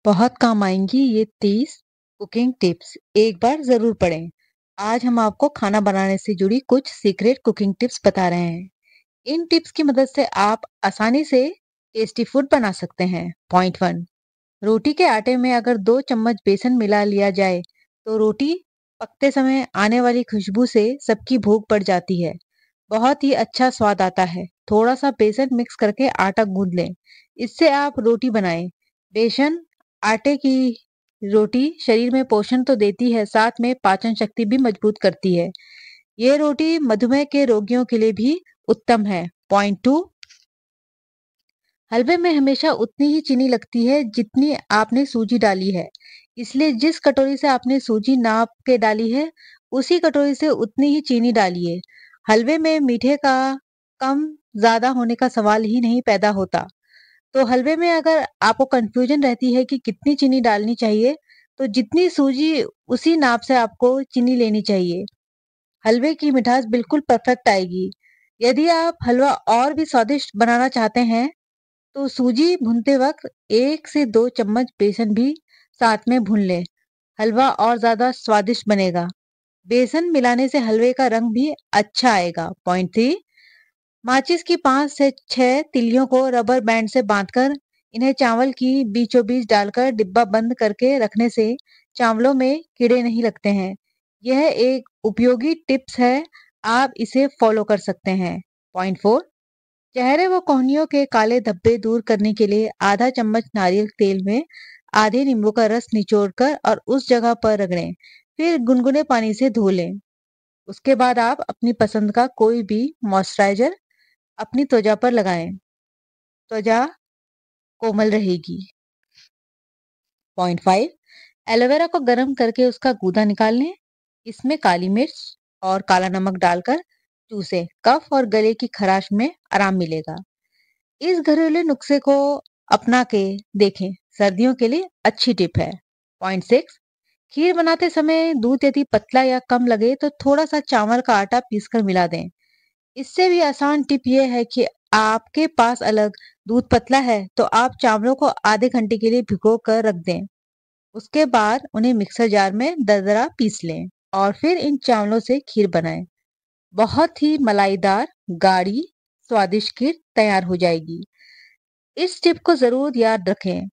बहुत काम आएंगी ये 30 कुकिंग टिप्स। एक बार जरूर पढ़ें। आज हम आपको खाना बनाने से जुड़ी कुछ सीक्रेट कुकिंग टिप्स बता रहे हैं। इन टिप्स की मदद से आप आसानी से टेस्टी फूड बना सकते हैं। पॉइंट वन, रोटी के आटे में अगर 2 चम्मच बेसन मिला लिया जाए तो रोटी पकते समय आने वाली खुशबू से सबकी भूख बढ़ जाती है। बहुत ही अच्छा स्वाद आता है। थोड़ा सा बेसन मिक्स करके आटा गूंद लें, इससे आप रोटी बनाएं। बेसन आटे की रोटी शरीर में पोषण तो देती है, साथ में पाचन शक्ति भी मजबूत करती है। ये रोटी मधुमेह के रोगियों के लिए भी उत्तम है। पॉइंट टू, हलवे में हमेशा उतनी ही चीनी लगती है जितनी आपने सूजी डाली है। इसलिए जिस कटोरी से आपने सूजी नाप के डाली है, उसी कटोरी से उतनी ही चीनी डालिए। हलवे में मीठे का कम ज्यादा होने का सवाल ही नहीं पैदा होता। तो हलवे में अगर आपको कंफ्यूजन रहती है कि कितनी चीनी डालनी चाहिए, तो जितनी सूजी उसी नाप से आपको चीनी लेनी चाहिए। हलवे की मिठास बिल्कुल परफेक्ट आएगी। यदि आप हलवा और भी स्वादिष्ट बनाना चाहते हैं, तो सूजी भूनते वक्त 1 से 2 चम्मच बेसन भी साथ में भून लें। हलवा और ज्यादा स्वादिष्ट बनेगा। बेसन मिलाने से हलवे का रंग भी अच्छा आएगा। पॉइंट थ्री, माचिस की 5 से 6 तिलियों को रबर बैंड से बांधकर इन्हें चावल की बीचों बीच डालकर डिब्बा बंद करके रखने से चावलों में कीड़े नहीं लगते हैं। यह एक उपयोगी टिप्स है, आप इसे फॉलो कर सकते हैं। पॉइंट फोर, चेहरे व कोहनियों के काले धब्बे दूर करने के लिए आधा चम्मच नारियल तेल में आधे नींबू का रस निचोड़कर और उस जगह पर रगड़ें। फिर गुनगुने पानी से धो लें। उसके बाद आप अपनी पसंद का कोई भी मॉइस्चराइजर अपनी त्वचा पर लगाएं। त्वचा कोमल रहेगी। पॉइंट फाइव, एलोवेरा को गर्म करके उसका गूदा निकाल लें। इसमें काली मिर्च और काला नमक डालकर चूसे। कफ और गले की खराश में आराम मिलेगा। इस घरेलू नुस्खे को अपना के देखें, सर्दियों के लिए अच्छी टिप है। पॉइंट सिक्स, खीर बनाते समय दूध यदि पतला या कम लगे तो थोड़ा सा चावल का आटा पीसकर मिला दें। इससे भी आसान टिप यह है कि आपके पास अलग दूध पतला है तो आप चावलों को आधे घंटे के लिए भिगो कर रख दें। उसके बाद उन्हें मिक्सर जार में दरदरा पीस लें और फिर इन चावलों से खीर बनाएं। बहुत ही मलाईदार, गाढ़ी, स्वादिष्ट खीर तैयार हो जाएगी। इस टिप को जरूर याद रखें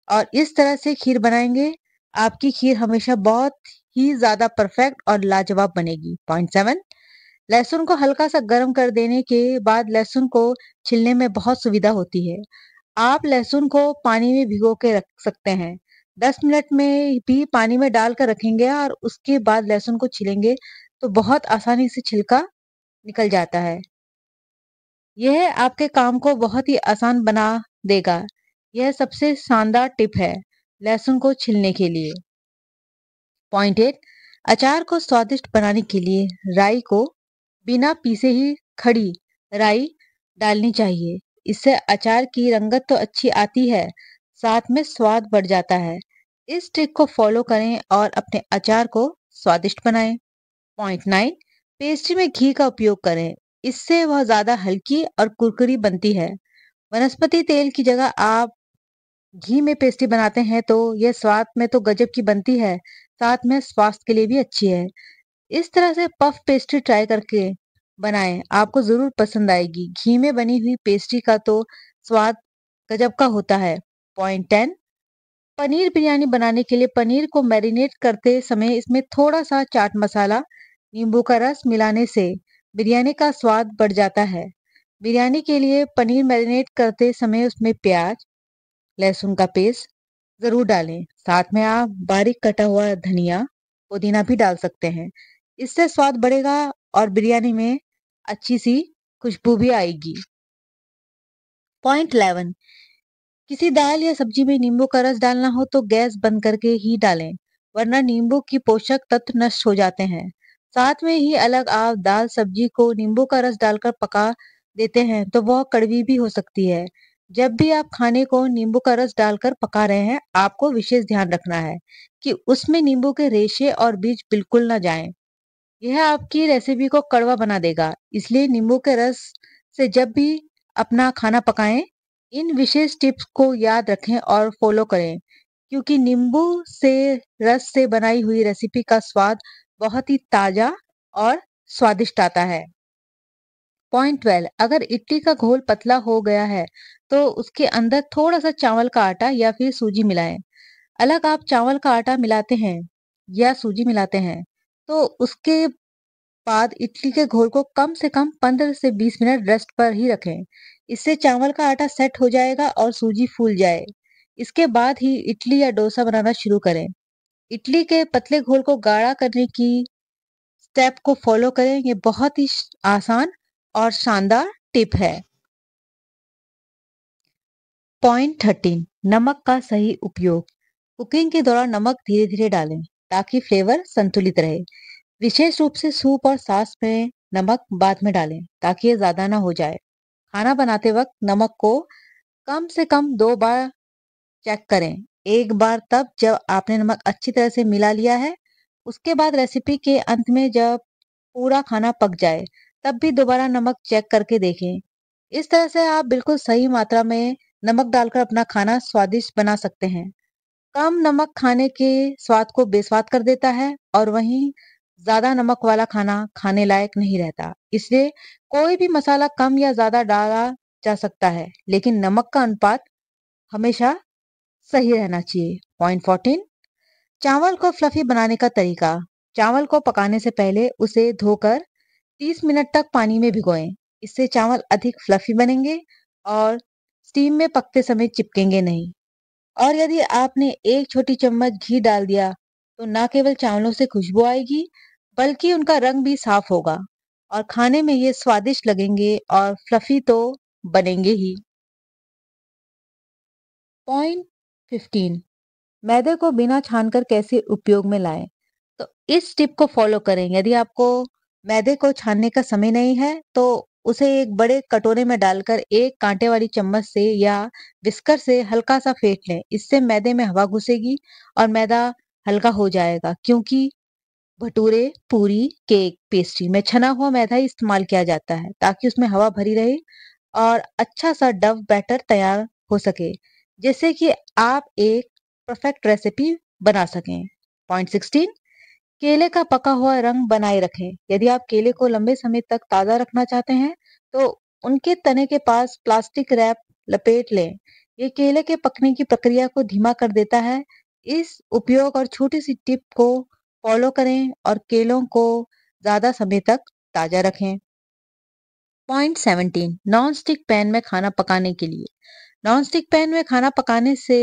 और इस तरह से खीर बनाएंगे, आपकी खीर हमेशा बहुत ही ज्यादा परफेक्ट और लाजवाब बनेगी। पॉइंट सेवन, लहसुन को हल्का सा गर्म कर देने के बाद लहसुन को छिलने में बहुत सुविधा होती है। आप लहसुन को पानी में भिगो के रख सकते हैं। 10 मिनट में भी पानी में डालकर रखेंगे और उसके बाद लहसुन को छिलेंगे तो बहुत आसानी से छिलका निकल जाता है। यह आपके काम को बहुत ही आसान बना देगा। यह सबसे शानदार टिप है लहसुन को छिलने के लिए। पॉइंट एट, अचार को स्वादिष्ट बनाने के लिए राई को बिना पीसे ही खड़ी राई डालनी चाहिए। इससे अचार की रंगत तो अच्छी आती है, साथ में स्वाद बढ़ जाता है। इस ट्रिक को फॉलो करें और अपने अचार को स्वादिष्ट बनाएं। पॉइंट नाइन, पेस्ट्री में घी का उपयोग करें। इससे वह ज्यादा हल्की और कुरकुरी बनती है। वनस्पति तेल की जगह आप घी में पेस्ट्री बनाते हैं तो यह स्वाद में तो गजब की बनती है, साथ में स्वास्थ्य के लिए भी अच्छी है। इस तरह से पफ पेस्ट्री ट्राई करके बनाएं, आपको जरूर पसंद आएगी। घी में बनी हुई पेस्ट्री का तो स्वाद गजब का होता है। पॉइंट टेन, पनीर बिरयानी बनाने के लिए पनीर को मैरिनेट करते समय इसमें थोड़ा सा चाट मसाला, नींबू का रस मिलाने से बिरयानी का स्वाद बढ़ जाता है। बिरयानी के लिए पनीर मैरिनेट करते समय उसमें प्याज, लहसुन का पेस्ट जरूर डालें। साथ में आप बारीक कटा हुआ धनिया, पुदीना भी डाल सकते हैं। इससे स्वाद बढ़ेगा और बिरयानी में अच्छी सी खुशबू भी आएगी। पॉइंट 11, किसी दाल या सब्जी में नींबू का रस डालना हो तो गैस बंद करके ही डालें, वरना नींबू की पोषक तत्व नष्ट हो जाते हैं। साथ में ही अलग आप दाल सब्जी को नींबू का रस डालकर पका देते हैं तो वह कड़वी भी हो सकती है। जब भी आप खाने को नींबू का रस डालकर पका रहे हैं, आपको विशेष ध्यान रखना है कि उसमें नींबू के रेशे और बीज बिल्कुल ना जाएं। यह आपकी रेसिपी को कड़वा बना देगा। इसलिए नींबू के रस से जब भी अपना खाना पकाएं, इन विशेष टिप्स को याद रखें और फॉलो करें क्योंकि नींबू से रस से बनाई हुई रेसिपी का स्वाद बहुत ही ताजा और स्वादिष्ट आता है। पॉइंट 12, अगर इडली का घोल पतला हो गया है तो उसके अंदर थोड़ा सा चावल का आटा या फिर सूजी मिलाएं। अलग आप चावल का आटा मिलाते हैं या सूजी मिलाते हैं तो उसके बाद इडली के घोल को कम से कम 15 से 20 मिनट रेस्ट पर ही रखें। इससे चावल का आटा सेट हो जाएगा और सूजी फूल जाए। इसके बाद ही इडली या डोसा बनाना शुरू करें। इडली के पतले घोल को गाढ़ा करने की स्टेप को फॉलो करें। ये बहुत ही आसान और शानदार टिप है। पॉइंट 13, नमक का सही उपयोग। कुकिंग के दौरान नमक धीरे धीरे डालें ताकि फ्लेवर संतुलित रहे। विशेष रूप से सूप और सॉस में नमक बाद में डालें ताकि ये ज्यादा ना हो जाए। खाना बनाते वक्त नमक को कम से कम 2 बार चेक करें। एक बार तब जब आपने नमक अच्छी तरह से मिला लिया है। उसके बाद रेसिपी के अंत में जब पूरा खाना पक जाए तब भी दोबारा नमक चेक करके देखें। इस तरह से आप बिल्कुल सही मात्रा में नमक डालकर अपना खाना स्वादिष्ट बना सकते हैं। कम नमक खाने के स्वाद को बेस्वाद कर देता है और वहीं ज्यादा नमक वाला खाना खाने लायक नहीं रहता। इसलिए कोई भी मसाला कम या ज्यादा डाला जा सकता है, लेकिन नमक का अनुपात हमेशा सही रहना चाहिए। पॉइंट 14, चावल को फ्लफी बनाने का तरीका। चावल को पकाने से पहले उसे धोकर 30 मिनट तक पानी में भिगोएं। इससे चावल अधिक फ्लफी बनेंगे और स्टीम में पकते समय चिपकेंगे नहीं। और यदि आपने एक छोटी चम्मच घी डाल दिया तो ना केवल चावलों से खुशबू आएगी बल्कि उनका रंग भी साफ होगा और खाने में ये स्वादिष्ट लगेंगे और फ्लफी तो बनेंगे ही। पॉइंट 15, मैदे को बिना छानकर कैसे उपयोग में लाएं। तो इस टिप को फॉलो करें। यदि आपको मैदे को छानने का समय नहीं है तो उसे एक बड़े कटोरे में डालकर एक कांटे वाली चम्मच से या विस्कर से हल्का सा फेंट लें। इससे मैदे में हवा घुसेगी और मैदा हल्का हो जाएगा। क्योंकि भटूरे, पूरी, केक, पेस्ट्री में छना हुआ मैदा ही इस्तेमाल किया जाता है ताकि उसमें हवा भरी रहे और अच्छा सा डव बैटर तैयार हो सके, जिससे कि आप एक परफेक्ट रेसिपी बना सकें। पॉइंट 16, केले का पका हुआ रंग बनाए रखें। यदि आप केले को लंबे समय तक ताजा रखना चाहते हैं तो उनके तने के पास प्लास्टिक रैप लपेट लें। ये केले के पकने की प्रक्रिया को धीमा कर देता है। इस उपयोग और छोटी सी टिप को फॉलो करें और केलों को ज्यादा समय तक ताजा रखें। पॉइंट 17, नॉन स्टिक पैन में खाना पकाने के लिए। नॉन स्टिक पैन में खाना पकाने से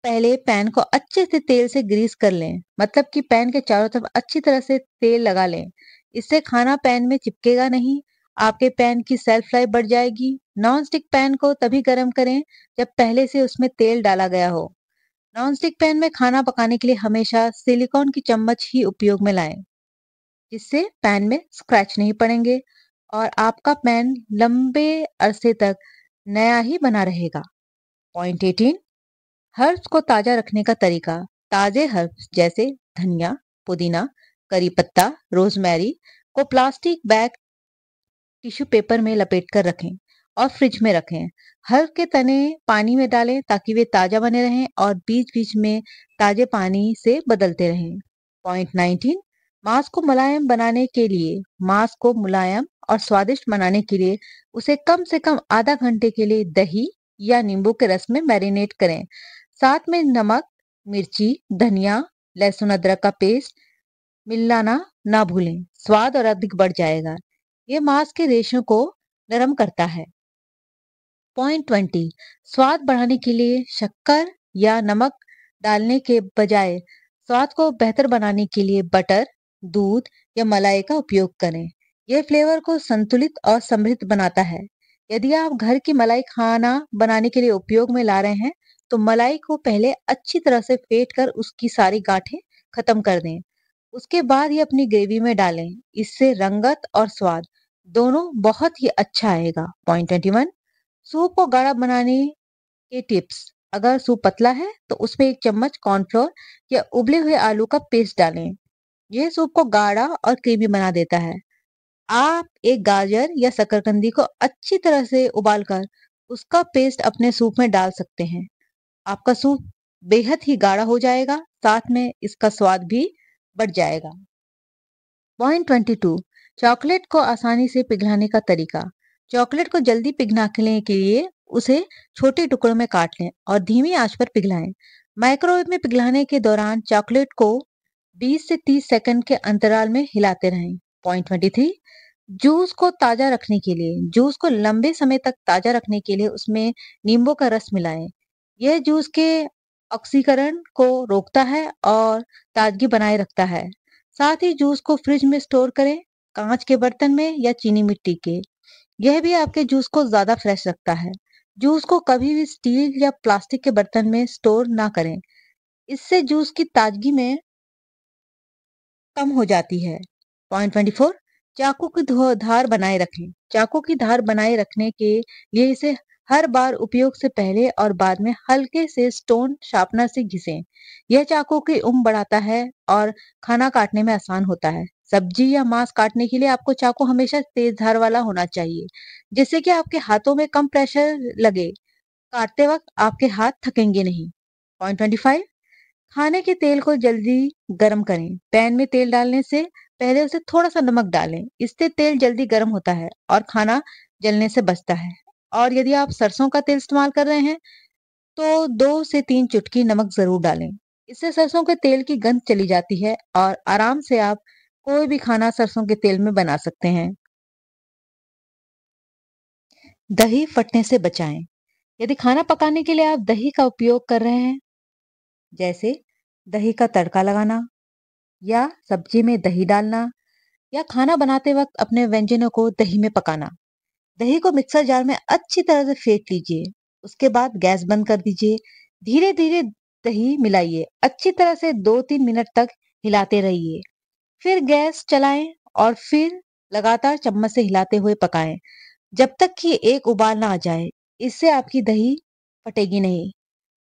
पहले पैन को अच्छे से तेल से ग्रीस कर लें। मतलब कि पैन के चारों तरफ अच्छी तरह से तेल लगा लें। इससे खाना पैन में चिपकेगा नहीं। आपके पैन की सेल्फ लाइफ बढ़ जाएगी। नॉन स्टिक पैन को तभी गर्म करें जब पहले से उसमें तेल डाला गया हो। नॉन स्टिक पैन में खाना पकाने के लिए हमेशा सिलिकॉन की चम्मच ही उपयोग में लाएं, जिससे पैन में स्क्रैच नहीं पड़ेंगे और आपका पैन लंबे अरसे तक नया ही बना रहेगा। पॉइंट 18, हर्ब्स को ताजा रखने का तरीका। ताजे हर्ब्स जैसे धनिया, पुदीना, करी पत्ता, रोजमेरी को प्लास्टिक बैग, टिश्यू पेपर में लपेटकर रखें और फ्रिज में रखें। हर्ब के तने पानी में डालें ताकि वे ताजा बने रहें और बीच बीच में ताजे पानी से बदलते रहें। पॉइंट 19, मांस को मुलायम बनाने के लिए, मांस को मुलायम और स्वादिष्ट बनाने के लिए उसे कम से कम आधा घंटे के लिए दही या नींबू के रस में मैरिनेट करें। साथ में नमक, मिर्ची, धनिया, लहसुन अदरक का पेस्ट मिलाना ना भूलें। स्वाद और अधिक बढ़ जाएगा। ये मांस के रेशों को नरम करता है। पॉइंट 20, स्वाद बढ़ाने के लिए शक्कर या नमक डालने के बजाय स्वाद को बेहतर बनाने के लिए बटर, दूध या मलाई का उपयोग करें। यह फ्लेवर को संतुलित और समृद्ध बनाता है। यदि आप घर की मलाई खाना बनाने के लिए उपयोग में ला रहे हैं तो मलाई को पहले अच्छी तरह से फेंट कर उसकी सारी गांठें खत्म कर दें। उसके बाद ही अपनी ग्रेवी में डालें। इससे रंगत और स्वाद दोनों बहुत ही अच्छा आएगा। पॉइंट 21, सूप को गाढ़ा बनाने के टिप्स। अगर सूप पतला है तो उसमें 1 चम्मच कॉर्नफ्लोर या उबले हुए आलू का पेस्ट डालें। यह सूप को गाढ़ा और क्रीमी बना देता है। आप एक गाजर या शकरकंदी को अच्छी तरह से उबालकर उसका पेस्ट अपने सूप में डाल सकते हैं। आपका सूप बेहद ही गाढ़ा हो जाएगा, साथ में इसका स्वाद भी बढ़ जाएगा। पॉइंट 22, चॉकलेट को आसानी से पिघलाने का तरीका। चॉकलेट को जल्दी पिघलाने के लिए उसे छोटे टुकड़ों में काट लें और धीमी आंच पर पिघलाएं। माइक्रोवेव में पिघलाने के दौरान चॉकलेट को 20 से 30 सेकंड के अंतराल में हिलाते रहें। पॉइंट 23, जूस को ताजा रखने के लिए, जूस को लंबे समय तक ताजा रखने के लिए उसमें नींबू का रस मिलाएं। यह जूस के ऑक्सीकरण को रोकता है और ताजगी बनाए रखता है। साथ ही जूस को फ्रिज में स्टोर करें, कांच के बर्तन में या चीनी मिट्टी के। यह भी आपके जूस को ज्यादा फ्रेश रखता है। जूस को कभी भी स्टील या प्लास्टिक के बर्तन में स्टोर ना करें, इससे जूस की ताजगी में कम हो जाती है। पॉइंट 24, चाकू की धार बनाए रखें। चाकू की धार बनाए रखने के लिए इसे हर बार उपयोग से पहले और बाद में हल्के से स्टोन शार्पनर से घिसें। यह चाकू की उम्र बढ़ाता है और खाना काटने में आसान होता है। सब्जी या मांस काटने के लिए आपको चाकू हमेशा तेज धार वाला होना चाहिए, जिससे कि आपके हाथों में कम प्रेशर लगे। काटते वक्त आपके हाथ थकेंगे नहीं। पॉइंट 25, खाने के तेल को जल्दी गर्म करें। पैन में तेल डालने से पहले उसे थोड़ा सा नमक डालें, इससे तेल जल्दी गर्म होता है और खाना जलने से बचता है। और यदि आप सरसों का तेल इस्तेमाल कर रहे हैं तो 2 से 3 चुटकी नमक जरूर डालें। इससे सरसों के तेल की गंध चली जाती है और आराम से आप कोई भी खाना सरसों के तेल में बना सकते हैं। दही फटने से बचाएं। यदि खाना पकाने के लिए आप दही का उपयोग कर रहे हैं, जैसे दही का तड़का लगाना या सब्जी में दही डालना या खाना बनाते वक्त अपने व्यंजनों को दही में पकाना, दही को मिक्सर जार में अच्छी तरह से फेंट लीजिए। उसके बाद गैस बंद कर दीजिए। धीरे धीरे दही मिलाइए, अच्छी तरह से 2-3 मिनट तक हिलाते रहिए। फिर गैस चलाएं और फिर लगातार चम्मच से हिलाते हुए पकाएं जब तक कि एक उबाल ना आ जाए। इससे आपकी दही फटेगी नहीं।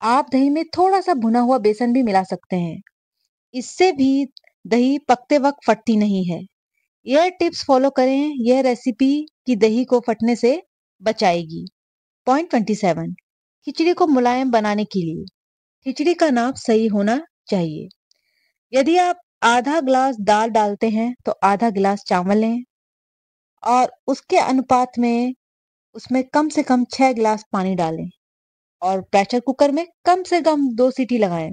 आप दही में थोड़ा सा भुना हुआ बेसन भी मिला सकते हैं, इससे भी दही पकते वक्त फटती नहीं है। यह टिप्स फॉलो करें, यह रेसिपी की दही को फटने से बचाएगी। पॉइंट 27, खिचड़ी को मुलायम बनाने के लिए। खिचड़ी का नाप सही होना चाहिए। यदि आप आधा ग्लास दाल डालते हैं तो आधा गिलास चावल लें और उसके अनुपात में उसमें कम से कम 6 गिलास पानी डालें और प्रेशर कुकर में कम से कम 2 सीटी लगाएं।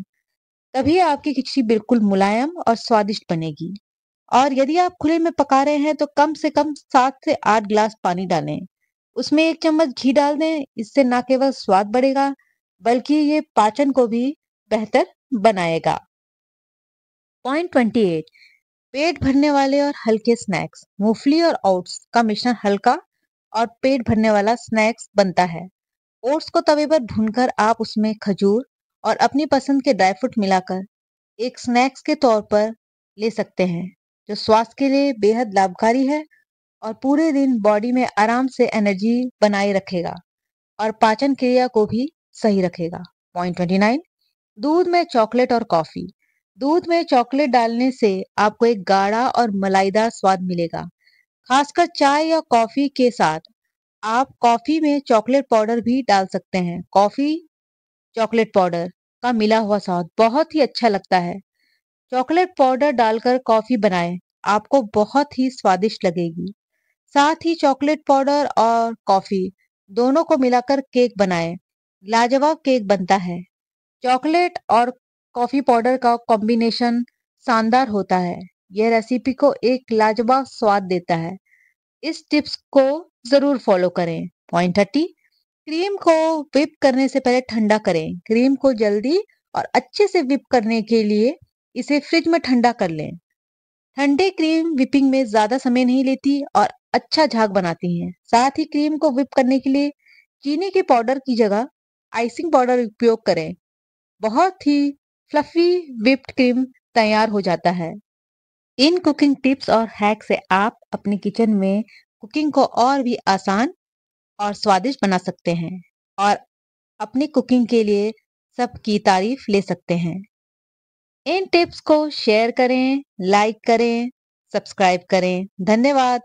तभी आपकी खिचड़ी बिल्कुल मुलायम और स्वादिष्ट बनेगी। और यदि आप खुले में पका रहे हैं तो कम से कम 7 से 8 गिलास पानी डालें। उसमें 1 चम्मच घी डाल दें। इससे ना केवल स्वाद बढ़ेगा बल्कि ये पाचन को भी बेहतर बनाएगा। पॉइंट 28, पेट भरने वाले और हल्के स्नैक्स। मूंगफली और ओट्स का मिश्रण हल्का और पेट भरने वाला स्नैक्स बनता है। ओट्स को तवे पर भूनकर आप उसमें खजूर और अपनी पसंद के ड्राई फ्रूट मिलाकर एक स्नैक्स के तौर पर ले सकते हैं, जो स्वास्थ्य के लिए बेहद लाभकारी है और पूरे दिन बॉडी में आराम से एनर्जी बनाए रखेगा और पाचन क्रिया को भी सही रखेगा। पॉइंट 29, दूध में चॉकलेट और कॉफी। दूध में चॉकलेट डालने से आपको एक गाढ़ा और मलाईदार स्वाद मिलेगा। खासकर चाय या कॉफी के साथ आप कॉफी में चॉकलेट पाउडर भी डाल सकते हैं। कॉफी चॉकलेट पाउडर का मिला हुआ स्वाद बहुत ही अच्छा लगता है। चॉकलेट पाउडर डालकर कॉफी बनाएं, आपको बहुत ही स्वादिष्ट लगेगी। साथ ही चॉकलेट पाउडर और कॉफी दोनों को मिलाकर केक बनाएं, लाजवाब केक बनता है। चॉकलेट और कॉफी पाउडर का कॉम्बिनेशन शानदार होता है। यह रेसिपी को एक लाजवाब स्वाद देता है। इस टिप्स को जरूर फॉलो करें। पॉइंट 30, क्रीम को व्हिप करने से पहले ठंडा करें। क्रीम को जल्दी और अच्छे से व्हिप करने के लिए इसे फ्रिज में ठंडा कर लें। ठंडे क्रीम व्हिपिंग में ज्यादा समय नहीं लेती और अच्छा झाग बनाती हैं। साथ ही क्रीम को व्हिप करने के लिए चीनी के पाउडर की जगह आइसिंग पाउडर उपयोग करें। बहुत ही फ्लफी व्हिप्ड क्रीम तैयार हो जाता है। इन कुकिंग टिप्स और हैक से आप अपने किचन में कुकिंग को और भी आसान और स्वादिष्ट बना सकते हैं और अपनी कुकिंग के लिए सबकी तारीफ ले सकते हैं। इन टिप्स को शेयर करें, लाइक करें, सब्सक्राइब करें। धन्यवाद।